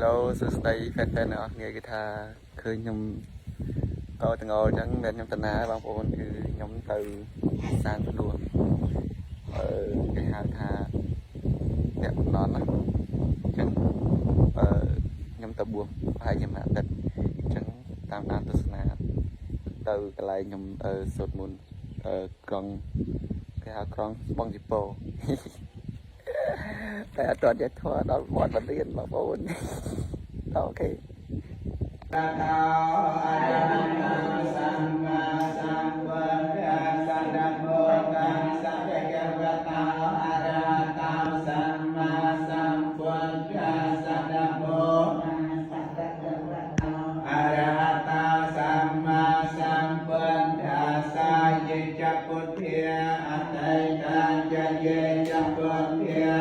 Hello សួស្តីហ្វេនអ្នកនាងគេថាឃើញខ្ញុំក៏ទាំងអស់អញ្ចឹងមានខ្ញុំតាណាបងប្អូនគឺខ្ញុំទៅសានផ្ដួលគេហៅថាអ្នកបំណន់ណាអញ្ចឹងខ្ញុំទៅបួសប្រហែលជាមួយអាទិត្យអញ្ចឹងតាមដានទស្សនាទៅកន្លែងខ្ញុំសូត្រមន្តក្រុងគេហៅក្រុងស្បង់ជីប៉ូតែអត់ទាន់យកធွာដល់វត្តរៀនបងប្អូនអូខេតតោអរហន្តសម្មាសម្ពុទ្ធស្សនមោតាសព្វកវតោអរហន្តសម្មាសម្ពុទ្ធស្សនមោសព្វកវតោអរហន្តសម្មាសម្ពុទ្ធស្សយេចពុទ្ធាអតីតាចយេចពុទ្ធា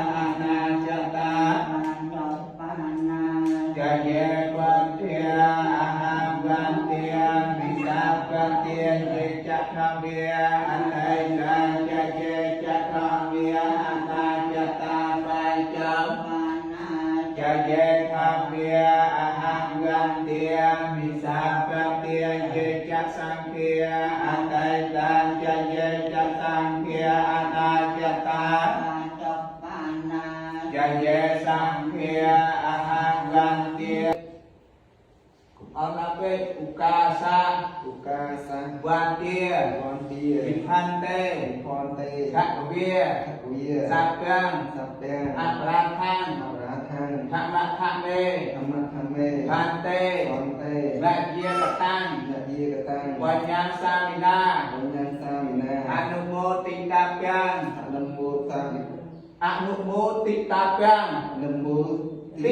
សាប់ទាំងអបរាខាងធម្មខមេបានទេលជាកតាំងបញ្ញាសាវិណាអនុមោទិតាពាំងអនុមោទិតាពាំងទិ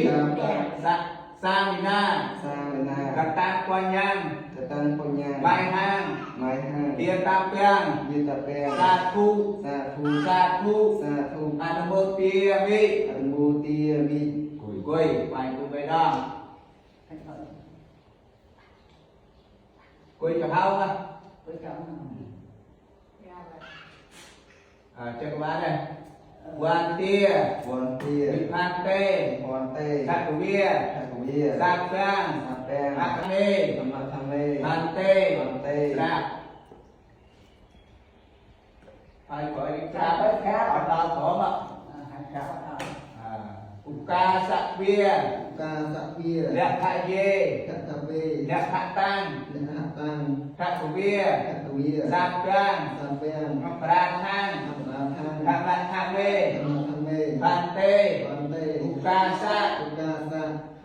សាវិណាកតាបញ្ញាបាយហាងទាតាពាំងសាធុអនុមោទាមិគួយបាយគួយបីដងគួយចំហោចឹងបានដែរវ៉ាន់ទាវិផានទេសកវិសាពាំងអក្ខេបានទេស្រាប់ហើយក៏រៀបរាប់អត់ដល់ព្រមឧកាសវាលក្ខយេលក្ខតាំងខកវាសាពាំងអប្រាខាងធម្មខមេបានទេឧកាស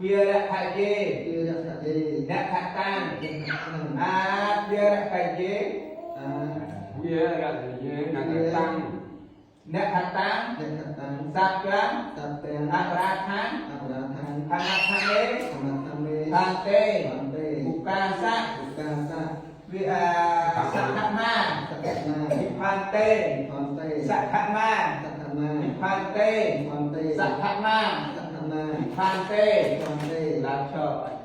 វាលក្ខយេលក្ខតាំងវាលក្ខយេអ្នកខតាំងសាពាំងអប្រាខាងធម្មខមេបានទេឧកាសវាសខមាវិផានទេសខមាវិផានទេសខមាវិផានទេឡើងឈប់